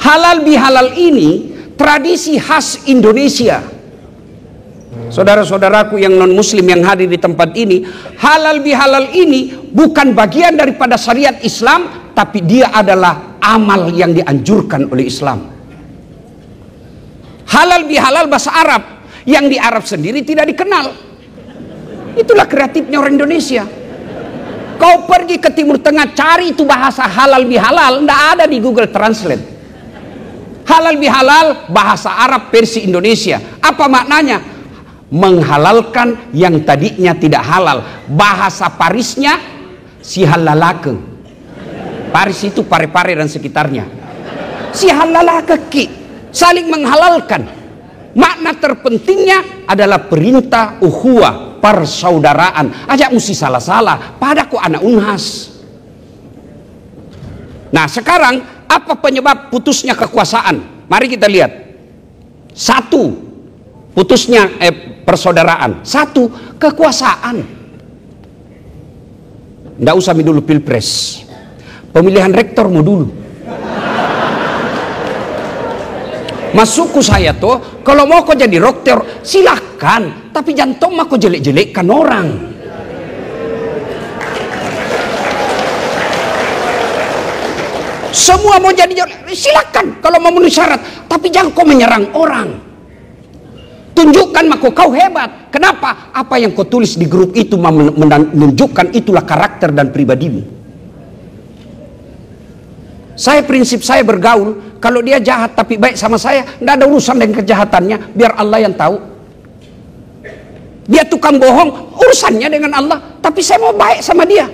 Halal bihalal ini tradisi khas Indonesia. Saudara-saudaraku yang non muslim yang hadir di tempat ini, halal bihalal ini bukan bagian daripada syariat Islam, tapi dia adalah amal yang dianjurkan oleh Islam. Halal bihalal bahasa Arab yang di Arab sendiri tidak dikenal. Itulah kreatifnya orang Indonesia. Kau pergi ke Timur Tengah cari itu bahasa halal bihalal, tidak ada di Google Translate. Halal bihalal bahasa Arab versi Indonesia. Apa maknanya? Menghalalkan yang tadinya tidak halal. Bahasa Parisnya si halalake. Paris itu Pare-Pare dan sekitarnya. Si halalake ki, saling menghalalkan. Makna terpentingnya adalah perintah ukhuwah, persaudaraan. Ajak mesti salah-salah, padaku anak Unhas. Nah sekarang apa penyebab putusnya kekuasaan? Mari kita lihat. Satu, putusnya persaudaraan. Satu, kekuasaan. Nggak usah dulu pilpres. Pemilihan rektor mau dulu. Masukku saya tuh, kalau mau kau jadi rektor silahkan, tapi jantung mah kau jelek-jelekkan orang. Semua mau jadi silakan kalau mau memenuhi syarat, tapi jangan kau menyerang orang. Tunjukkan maka kau hebat. Kenapa? Apa yang kau tulis di grup itu menunjukkan itulah karakter dan pribadimu. Prinsip saya bergaul, kalau dia jahat tapi baik sama saya, tidak ada urusan dengan kejahatannya, biar Allah yang tahu. Dia tukang bohong, urusannya dengan Allah, tapi saya mau baik sama dia.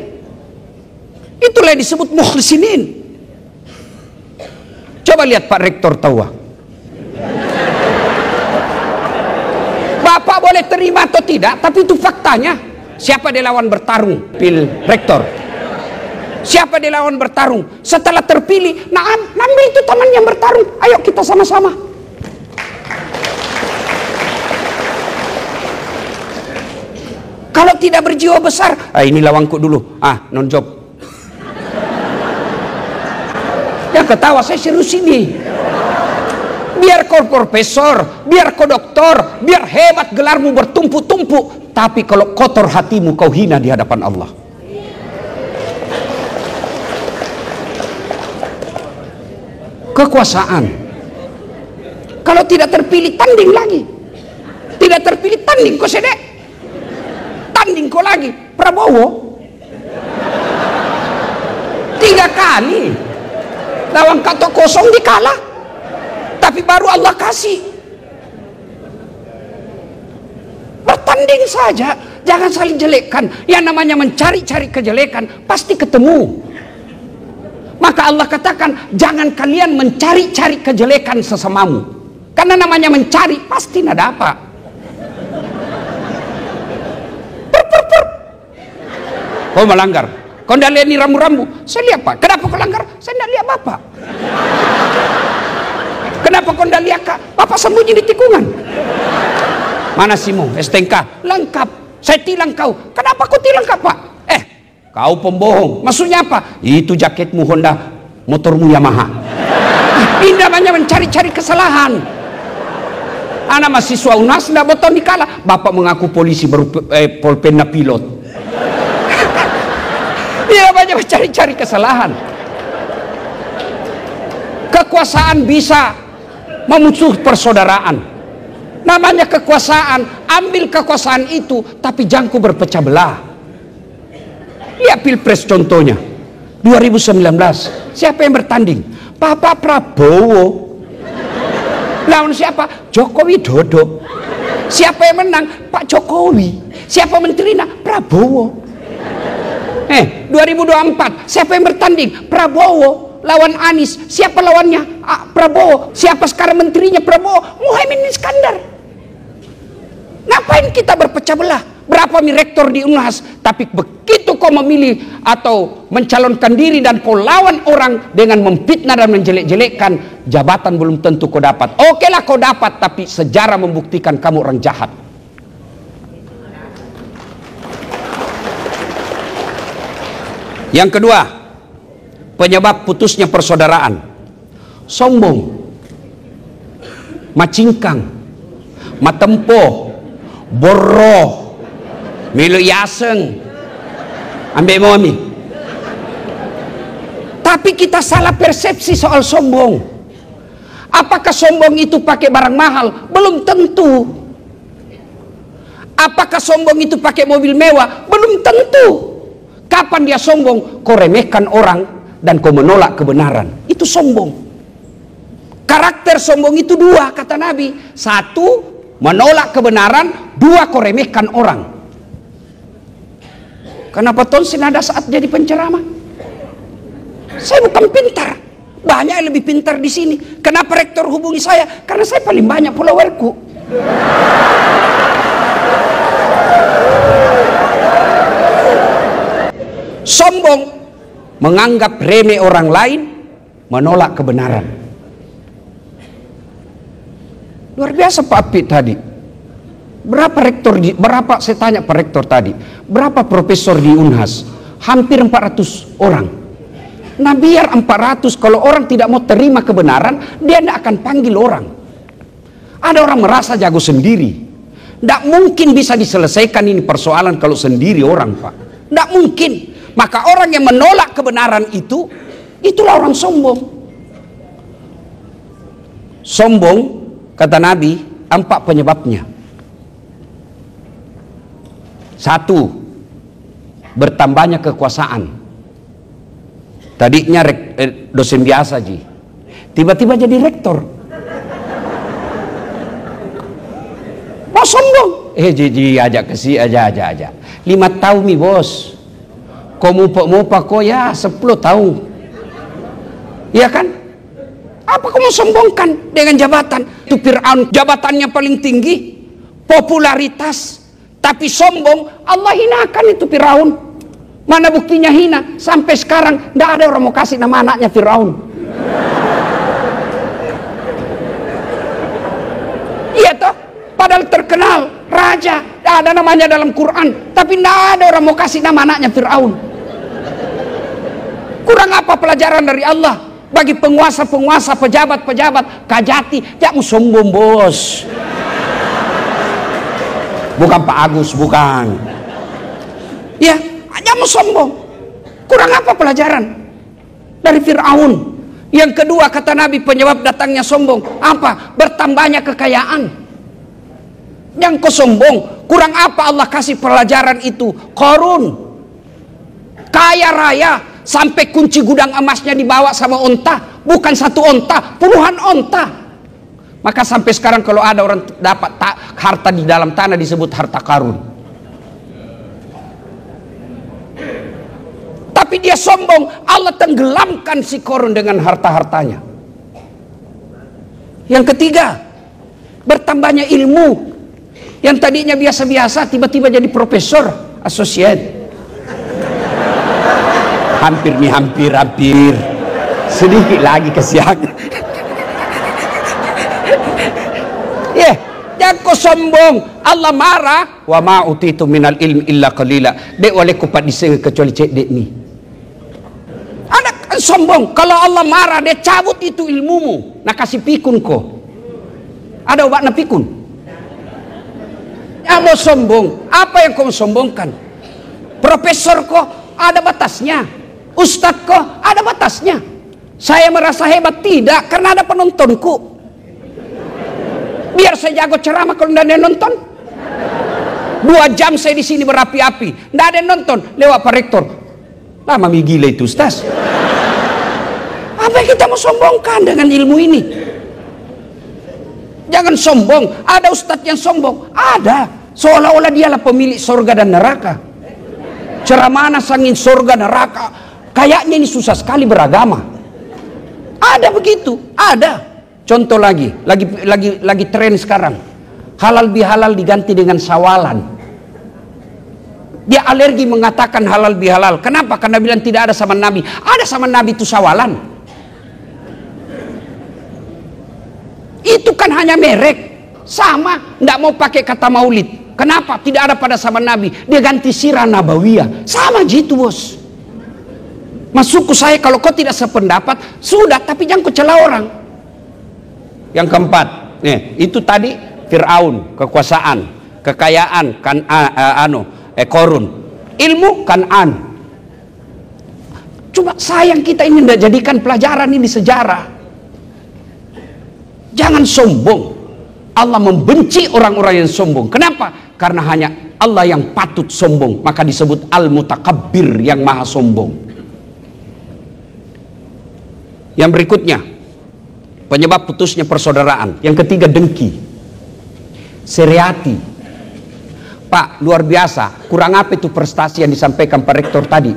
Itulah yang disebut mukhlisinin. Coba lihat Pak Rektor Tawa. Bapak boleh terima atau tidak, tapi itu faktanya. Siapa dia lawan bertarung? Pil Rektor. Siapa dia lawan bertarung? Setelah terpilih, nah ambil itu teman yang bertarung. Ayo kita sama-sama. Kalau tidak berjiwa besar, ini lawanku dulu. Non job. Ya ketawa, saya serius ini. Biar kau profesor, biar kau doktor, biar hebat gelarmu bertumpuk-tumpuk, tapi kalau kotor hatimu kau hina di hadapan Allah. Kekuasaan. Kalau tidak terpilih tanding lagi. Tidak terpilih tanding kau sedek. Tanding kau lagi. Prabowo 3 kali lawan kata kosong dikalah, tapi baru Allah kasih. Bertanding saja, jangan saling jelekkan. Yang namanya mencari-cari kejelekan pasti ketemu. Maka Allah katakan jangan kalian mencari-cari kejelekan sesamamu, karena namanya mencari pasti tidak dapat. Kau melanggar. Kau tidak lihat ini rambu-rambu? Saya lihat Pak. Kenapa kau langgar? Saya tidak lihat Bapak. Kenapa kau tidak lihat Kak? Bapak sembunyi di tikungan. Mana SIMmu? STNK? Lengkap. Saya tilang kau. Kenapa kau tilang Kak Pak? Kau pembohong. Maksudnya apa? Itu jaketmu Honda, motormu Yamaha. Ini namanya mencari-cari kesalahan. Anak mahasiswa UNAS tidak betul dikalah. Bapak mengaku polisi baru polpenna pilot. Dia banyak mencari-cari kesalahan. Kekuasaan bisa memusuh persaudaraan. Namanya kekuasaan. Ambil kekuasaan itu, tapi jangan kau berpecah belah. Lihat pilpres contohnya 2019, siapa yang bertanding? Bapak Prabowo lawan siapa? Joko Widodo. Siapa yang menang? Pak Jokowi. Siapa menterinya? Prabowo. 2024 siapa yang bertanding? Prabowo lawan Anies. Siapa lawannya? Prabowo. Siapa sekarang menterinya? Prabowo. Muhaimin Iskandar. Ngapain kita berpecah belah? Berapa rektor di Unhas, tapi begitu kau memilih atau mencalonkan diri dan kau lawan orang dengan memfitnah dan menjelek-jelekkan, jabatan belum tentu kau dapat. Oke lah kau dapat, tapi sejarah membuktikan kamu orang jahat. Yang kedua, penyebab putusnya persaudaraan. sombong, macingkang, matempo, borro, melo yaseng, ambil mami. Tapi kita salah persepsi soal sombong. Apakah sombong itu pakai barang mahal? Belum tentu. Apakah sombong itu pakai mobil mewah? Belum tentu. Kapan dia sombong? Kau remehkan orang dan kau menolak kebenaran. Itu sombong. Karakter sombong itu dua, kata Nabi. Satu, menolak kebenaran. Dua, kau remehkan orang. Kenapa Tonsin ada saat jadi penceramah? Saya bukan pintar. Banyak yang lebih pintar di sini. Kenapa rektor hubungi saya? Karena saya paling banyak followerku. Sombong, menganggap remeh orang lain, menolak kebenaran. Luar biasa Pak Apit tadi. Berapa saya tanya Pak Rektor tadi, berapa profesor di Unhas? Hampir 400 orang. Nah biar 400, kalau orang tidak mau terima kebenaran, dia tidak akan panggil orang. Ada orang merasa jago sendiri. Tidak mungkin bisa diselesaikan ini persoalan kalau sendiri orang, Pak. Tidak mungkin. Maka orang yang menolak kebenaran itu, itulah orang sombong. Sombong, kata Nabi, 4 penyebabnya. 1, bertambahnya kekuasaan. Tadinya dosen biasa Ji, tiba-tiba jadi rektor. Mau sombong? Ji ajak ke si aja. 5 tahun mi bos. Kau mupa kau ya 10 tahun. Iya kan? Apa kau mau sombongkan dengan jabatan? Itu Fir'aun jabatannya paling tinggi, popularitas, tapi sombong. Allah hinakan itu Fir'aun. Mana buktinya hina? Sampai sekarang tidak ada orang mau kasih nama anaknya Fir'aun. Iya toh? Padahal terkenal raja, ada namanya dalam Quran, tapi tidak ada orang mau kasih nama anaknya Fir'aun. Kurang apa pelajaran dari Allah bagi penguasa-penguasa, pejabat-pejabat, kajati? Jangan sombong bos. Bukan Pak Agus, bukan. Ya, jangan sombong. Kurang apa pelajaran dari Fir'aun? Yang kedua kata Nabi penyebab datangnya sombong apa? Bertambahnya kekayaan. Yang kau sombong, kurang apa Allah kasih pelajaran itu? Qarun, kaya raya, sampai kunci gudang emasnya dibawa sama onta. Bukan 1 onta, puluhan onta. Maka sampai sekarang kalau ada orang dapat harta di dalam tanah disebut harta karun. Tapi dia sombong, Allah tenggelamkan si Qarun dengan harta-hartanya. Yang ketiga, bertambahnya ilmu. Yang tadinya biasa-biasa tiba-tiba jadi profesor, associate. Hampir. Sedikit lagi kesiangan. Jangan kau sombong. Allah marah. Wa ma utitu minal ilmi illa qalila. Dek oleh kupat disini kecuali cek dek ni. Ada sombong. Kalau Allah marah, dia cabut itu ilmumu. Nak kasih pikun kau. Ada obat nak pikun? Ya mau sombong. Apa yang kau sombongkan? Profesor kau ada batasnya. Ustadz kok ada batasnya. Saya merasa hebat tidak karena ada penontonku. Biar saya jago ceramah kalau tidak ada yang nonton. 2 jam saya di sini berapi-api, tidak ada yang nonton. Lewat Pak Rektor, lama gila itu Ustaz. Apa yang kita mau sombongkan dengan ilmu ini? Jangan sombong. Ada ustadz yang sombong, ada. Seolah-olah dialah pemilik surga dan neraka. Ceramahnya sangin surga neraka. Kayaknya ini susah sekali beragama. Ada begitu, ada. Contoh lagi tren sekarang. Halal bihalal diganti dengan sawalan. Dia alergi mengatakan halal bihalal. Kenapa? Karena bilang tidak ada sama Nabi. Ada sama Nabi itu sawalan. Itu kan hanya merek. Sama, tidak mau pakai kata maulid. Kenapa? Tidak ada pada zaman Nabi. Dia ganti sirah nabawiyah. Sama gitu bos. Masukku saya kalau kau tidak sependapat, sudah, tapi jangan kau celah orang. Yang keempat, itu tadi Fir'aun, kekuasaan, kekayaan, Korun, ilmu, Kan'an. Cuma sayang kita ini tidak jadikan pelajaran ini sejarah. Jangan sombong. Allah membenci orang-orang yang sombong. Kenapa? Karena hanya Allah yang patut sombong, maka disebut Al-Mutakabbir, yang maha sombong. Yang berikutnya, penyebab putusnya persaudaraan. Yang ketiga, dengki. Seriati. Pak, luar biasa. Kurang apa itu prestasi yang disampaikan Pak Rektor tadi?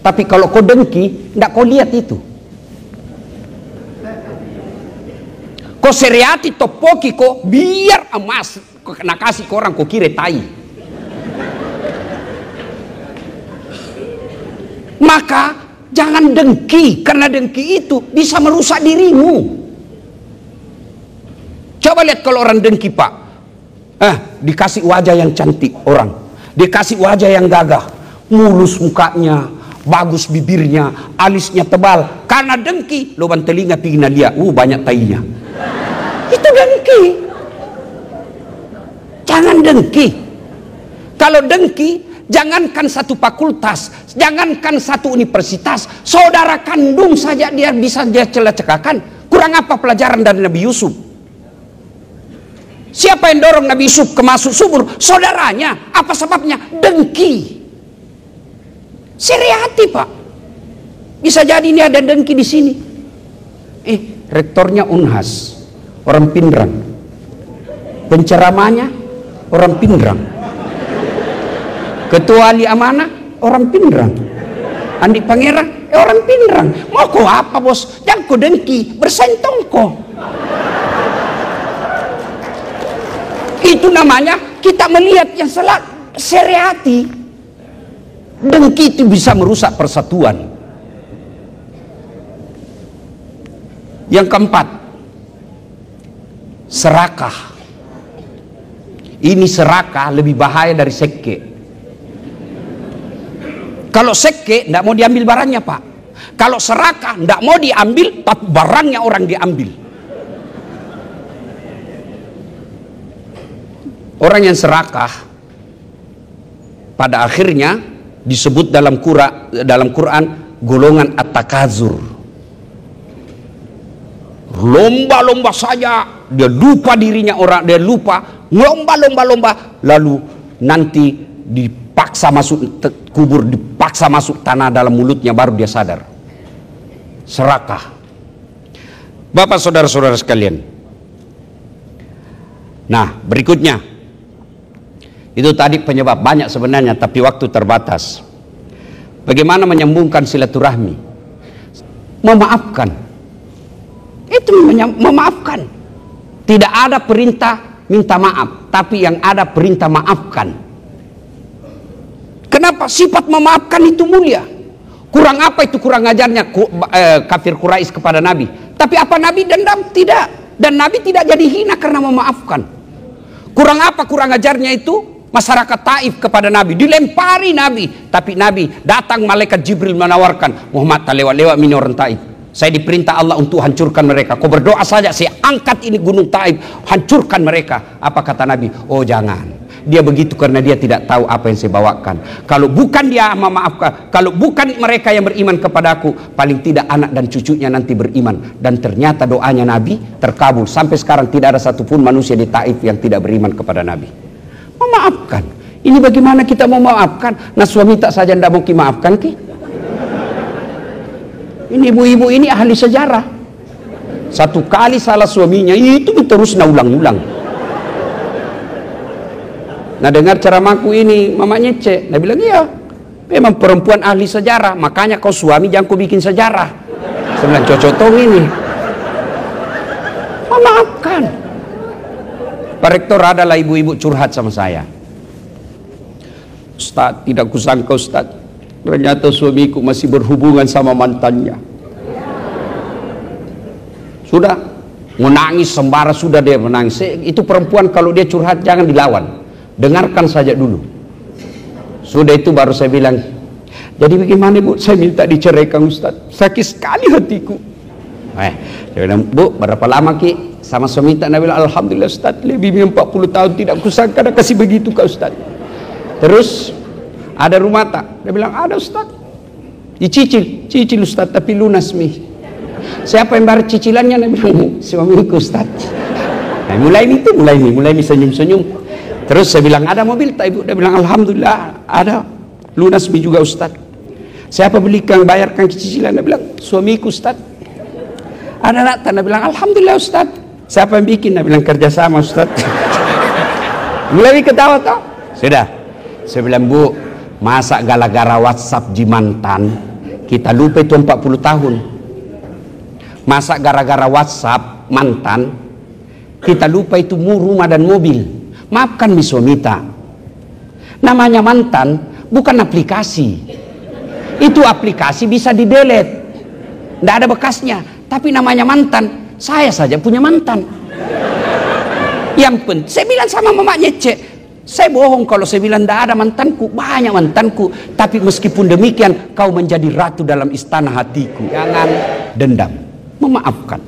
Tapi kalau kau dengki, tidak kau lihat itu. Kau seriati topoki kau biar emas nak kasih ke orang kau kira tai. Maka jangan dengki, karena dengki itu bisa merusak dirimu. Coba lihat kalau orang dengki, Pak. Dikasih wajah yang cantik orang, dikasih wajah yang gagah, mulus mukanya, bagus bibirnya, alisnya tebal. Karena dengki, lubang telinga pingin lihat, banyak tainya. Itu dengki. Jangan dengki. Kalau dengki, jangankan satu fakultas, jangankan satu universitas, saudara kandung saja dia bisa dia celah-cekakan. Kurang apa pelajaran dari Nabi Yusuf? Siapa yang dorong Nabi Yusuf ke masuk sumur? Saudaranya. Apa sebabnya? Dengki. Seriati, Pak. Bisa jadi ini ada dengki di sini. Rektornya Unhas, orang Pindrang. Penceramanya orang Pindrang. Ketua ahli amanah orang Pindrang. Andi Pangerang orang Pindrang. Mau kau apa, bos? Jangan kau dengki, bersentong kau. Itu namanya kita melihat yang salah, seriati. Dengki itu bisa merusak persatuan. Yang keempat, serakah. Ini serakah lebih bahaya dari seke. Kalau seke tidak mau diambil barangnya, Pak. Kalau serakah tidak mau diambil, tapi barangnya orang diambil. Orang yang serakah pada akhirnya disebut dalam Quran golongan at-takazur. Lomba-lomba saja, dia lupa dirinya orang, dia lupa lomba-lomba, lalu nanti dipaksa masuk kubur, dipaksa masuk tanah dalam mulutnya, baru dia sadar. Serakah. Bapak saudara-saudara sekalian. Nah, berikutnya. Itu tadi penyebab banyak sebenarnya, tapi waktu terbatas. Bagaimana menyambungkan silaturahmi? Memaafkan. Itu memaafkan. Tidak ada perintah minta maaf, tapi yang ada perintah maafkan. Kenapa? Sifat memaafkan itu mulia. Kurang apa itu kurang ajarnya kafir Quraisy kepada Nabi? Tapi apa Nabi dendam? Tidak. Dan Nabi tidak jadi hina karena memaafkan. Kurang apa kurang ajarnya itu? Masyarakat Taif kepada Nabi, dilempari Nabi, tapi Nabi datang malaikat Jibril menawarkan, Muhammad tak lewat-lewat ini orang Taif. Saya diperintah Allah untuk hancurkan mereka. Kau berdoa saja, saya angkat ini gunung Taif, hancurkan mereka. Apa kata Nabi? Oh jangan. Dia begitu karena dia tidak tahu apa yang saya bawakan. Kalau bukan dia memaafkan, kalau bukan mereka yang beriman kepadaku, paling tidak anak dan cucunya nanti beriman. Dan ternyata doanya Nabi terkabul. Sampai sekarang tidak ada satupun manusia di Taif yang tidak beriman kepada Nabi. Memaafkan. Ini bagaimana kita mau memaafkan? Nah suami tak saja tidak mau maafkan ki. Ini ibu-ibu ini ahli sejarah. Satu kali salah suaminya itu terus ulang-ulang. Nah dengar ceramahku ini mamanya cek. Dia bilang iya. Memang perempuan ahli sejarah. Makanya kau suami jangan kau bikin sejarah. Saya bilang cocotong ini. Memaafkan. Pak Rektor, adalah ibu-ibu curhat sama saya. Ustaz, tidak kusangka Ustaz, ternyata suamiku masih berhubungan sama mantannya. Sudah menangis sembara, sudah dia menangis. Itu perempuan kalau dia curhat jangan dilawan, dengarkan saja dulu. Sudah itu baru saya bilang, jadi bagaimana Bu, saya minta diceraikan Ustaz, sakit sekali hatiku. Saya bilang, Bu, berapa lama Ki sama suami tak? Dia bilang, alhamdulillah Ustaz, lebih 40 tahun tidak kusangka ada kasih begitu ke Ustaz. Terus ada rumah tak? Dia bilang, ada Ustaz. Cicil Ustaz, tapi lunas mi. Siapa yang bayar cicilannya? Dia bilang, suamiku Ustaz. Nah, mulai ini senyum-senyum. Terus saya bilang, ada mobil tak Ibu? Dia bilang, alhamdulillah ada, lunas mi juga Ustaz. Siapa belikan, bayarkan cicilan? Dia bilang, suamiku Ustaz. Ada nak? Dia bilang, alhamdulillah Ustaz. Siapa yang bikin? Dia bilang, kerjasama Ustaz. Mulai ketawa tau. Sudah. Saya bilang, Bu, masa gara-gara WhatsApp di mantan kita lupa itu 40 tahun? Masa gara-gara WhatsApp mantan kita lupa itu rumah dan mobil? Maafkan mi suamita, namanya mantan bukan aplikasi. Itu aplikasi bisa di delete, tidak ada bekasnya. Tapi namanya mantan, saya saja punya mantan. Yang penting saya bilang sama mamanya, Cek, saya bohong kalau saya bilang tidak ada mantanku, banyak mantanku. Tapi meskipun demikian, kau menjadi ratu dalam istana hatiku. Jangan dendam, memaafkan.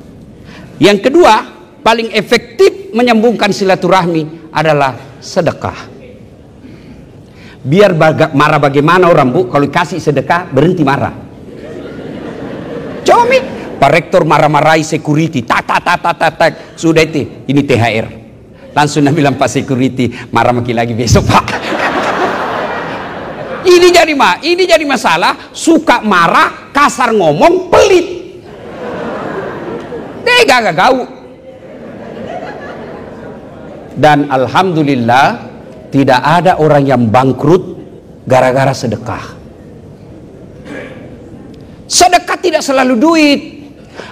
Yang kedua, paling efektif menyambungkan silaturahmi adalah sedekah. Biar marah bagaimana orang, Bu, kalau kasih sedekah berhenti marah. Coba mi, Pak Rektor marah-marahi security, tak, sudah itu, ini THR. Langsung dia bilang, Pak security, marah makin lagi besok Pak. Ini jadi masalah, suka marah, kasar ngomong, pelit. Tega gak kau. Dan alhamdulillah tidak ada orang yang bangkrut gara-gara sedekah. Sedekah tidak selalu duit.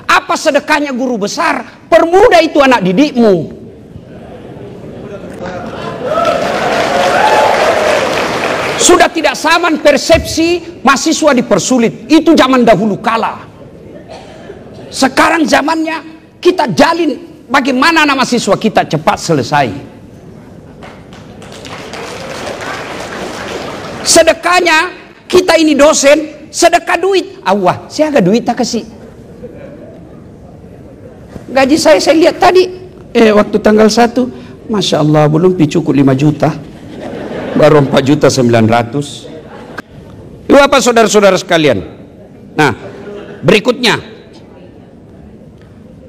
Apa sedekahnya guru besar? Permudah itu anak didikmu. Sudah tidak sama persepsi mahasiswa dipersulit. Itu zaman dahulu kala. Sekarang zamannya kita jalin bagaimana anak mahasiswa kita cepat selesai. Sedekahnya kita ini dosen, sedekah duit. Allah, saya agak duit tak kasih. Gaji saya lihat tadi, waktu tanggal 1, Masya Allah belum cukup 5 juta. Baru 4.900.000. Itu apa saudara-saudara sekalian? Nah, berikutnya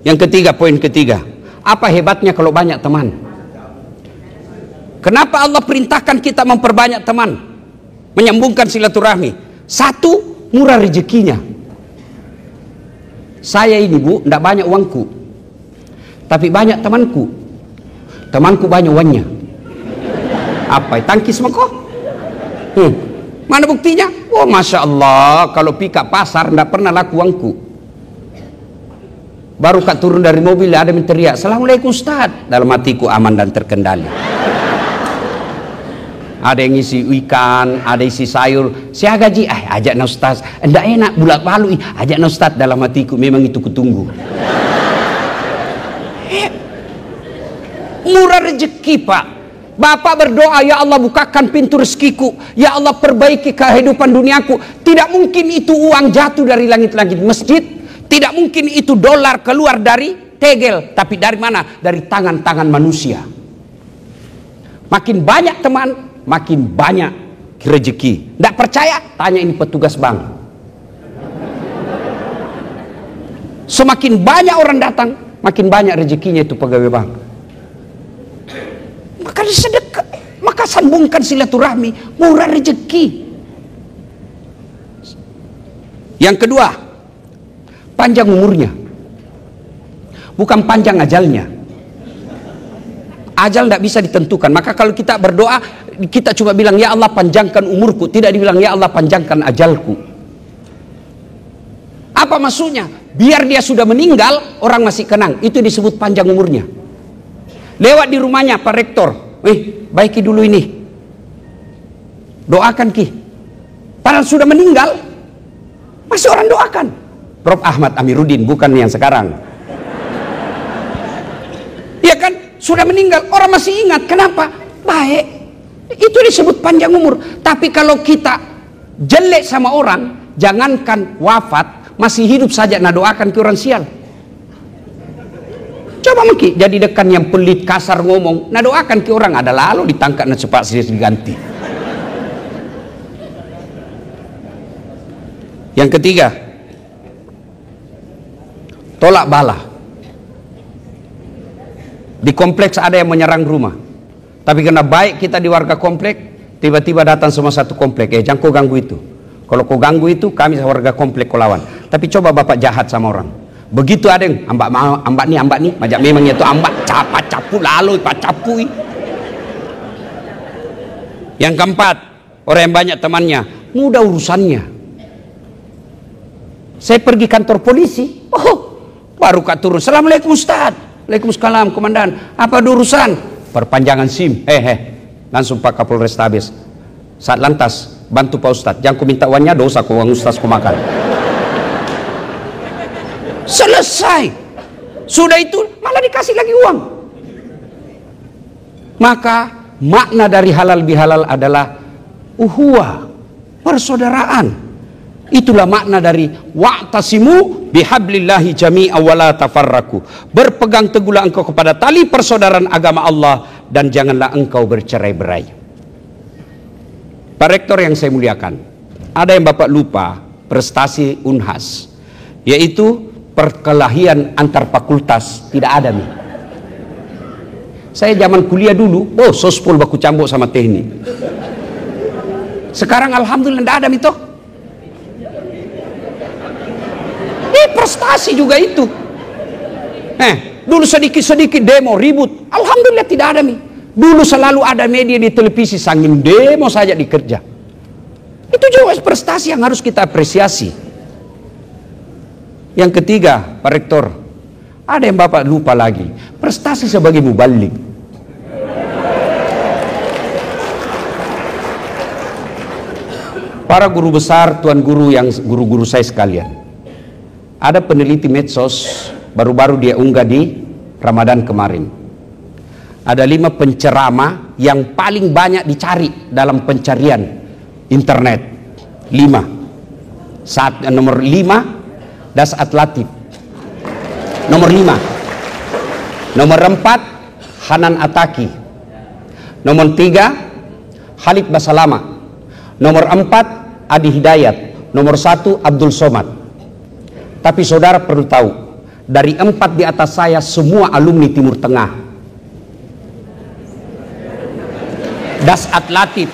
yang ketiga, poin ketiga, apa hebatnya kalau banyak teman? Kenapa Allah perintahkan kita memperbanyak teman, menyambungkan silaturahmi? Satu, murah rezekinya. Saya ini, Bu, tidak banyak uangku, tapi banyak temanku. Temanku banyak uangnya. Apa? Tangkis sama kau? Mana buktinya? Oh, Masya Allah, kalau pika pasar tidak pernah laku uangku. Baru kak turun dari mobil ada yang teriak, Assalamualaikum Ustaz. Dalam hatiku aman dan terkendali. Ada yang isi ikan, ada isi sayur. Saya gaji, ajak na Ustaz. Enggak enak, bulat palu, ajak na Ustaz. Dalam hatiku memang itu kutunggu. Murah rezeki, Pak. Bapak berdoa, ya Allah bukakan pintu rezekiku, ya Allah perbaiki kehidupan duniaku. Tidak mungkin itu uang jatuh dari langit-langit masjid, tidak mungkin itu dolar keluar dari tegel, tapi dari mana? Dari tangan-tangan manusia. Makin banyak teman, makin banyak rezeki. Tidak percaya? Tanya ini petugas bank. Semakin banyak orang datang, makin banyak rezekinya itu pegawai bank. Maka sedekah, maka sambungkan silaturahmi, murah rezeki. Yang kedua, panjang umurnya, bukan panjang ajalnya. Ajal tidak bisa ditentukan. Maka kalau kita berdoa, kita cuma bilang ya Allah panjangkan umurku, tidak dibilang ya Allah panjangkan ajalku. Apa maksudnya? Biar dia sudah meninggal, orang masih kenang. Itu disebut panjang umurnya. Lewat di rumahnya Pak Rektor, baiki dulu ini, doakan Ki. Padahal sudah meninggal, masih orang doakan. Prof Ahmad Amiruddin, bukan yang sekarang. Ya kan, sudah meninggal, orang masih ingat. Kenapa? Baik. Itu disebut panjang umur. Tapi kalau kita jelek sama orang, jangankan wafat, masih hidup saja nah doakan ke orang sial. Coba mungkin jadi dekan yang pelit, kasar ngomong, nah doakan ke orang ada lalu ditangkap na cepat sih diganti. Yang ketiga, tolak bala. Di kompleks ada yang menyerang rumah, tapi karena baik kita di warga komplek, tiba-tiba datang semua satu komplek, jangan kau ganggu itu. Kalau kau ganggu itu, kami warga komplek kau lawan. Tapi coba bapak jahat sama orang. Begitu ada yang ambak nih, majak memang itu ambak, capu lalu, capui. Yang keempat, orang yang banyak temannya, mudah urusannya. Saya pergi kantor polisi, baru kak turun, Assalamualaikum Ustaz. Waalaikumsalam komandan, apa urusan? Perpanjangan SIM, langsung Pak Kapolres Tabes. Saat lantas, bantu Pak Ustaz, jangan ku minta uangnya, dosa ku uang Ustaz ku makan. Selesai. Sudah itu malah dikasih lagi uang. Maka makna dari halal bihalal adalah uhuwah, persaudaraan. Itulah makna dari wa'tasimu bihablillahi jami'a wa la tafarraku. Berpegang teguhlah engkau kepada tali persaudaraan agama Allah dan janganlah engkau bercerai-berai. Pak Rektor yang saya muliakan, ada yang Bapak lupa prestasi Unhas, yaitu perkelahian antar fakultas tidak ada nih. Saya zaman kuliah dulu, sospol baku cambuk sama teknik. Sekarang alhamdulillah tidak ada itu. Prestasi juga itu. Dulu sedikit-sedikit demo ribut, alhamdulillah tidak ada nih. Dulu selalu ada media di televisi sangin demo saja dikerja. Itu juga prestasi yang harus kita apresiasi. Yang ketiga, Pak Rektor, ada yang Bapak lupa lagi, prestasi sebagai mubalik. Para guru besar, tuan guru yang guru-guru saya sekalian, ada peneliti medsos baru-baru dia unggah di Ramadan kemarin. Ada 5 penceramah yang paling banyak dicari dalam pencarian internet. 5. Nomor 5 Das'at Latif. Nomor 5. Nomor 4 Hanan Ataki. Nomor 3 Khalid Basalama. Nomor 4 Adi Hidayat. Nomor 1 Abdul Somad. Tapi saudara perlu tahu, dari 4 di atas saya semua alumni Timur Tengah. Das'at Latif,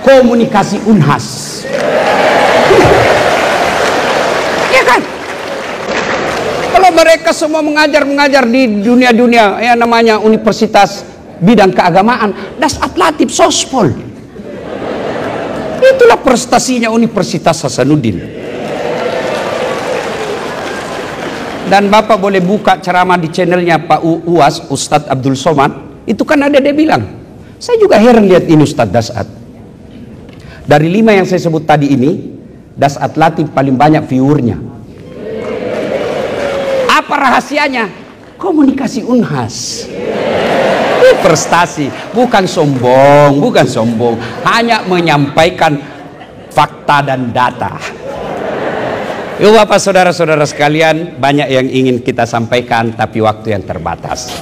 komunikasi Unhas. Iya kan? Kalau mereka semua mengajar di dunia-dunia yang namanya universitas bidang keagamaan, Das'at Latif sospol. Itulah prestasinya Universitas Hasanuddin. Dan Bapak boleh buka ceramah di channelnya Pak UAS, Ustadz Abdul Somad. Itu kan ada dia bilang, saya juga heran lihat ini Ustadz Das'at. Dari 5 yang saya sebut tadi ini, Das'at Latif paling banyak viewernya. Apa rahasianya? Komunikasi Unhas. Ini prestasi, bukan sombong, hanya menyampaikan fakta dan data. Bapak saudara-saudara sekalian, banyak yang ingin kita sampaikan tapi waktu yang terbatas.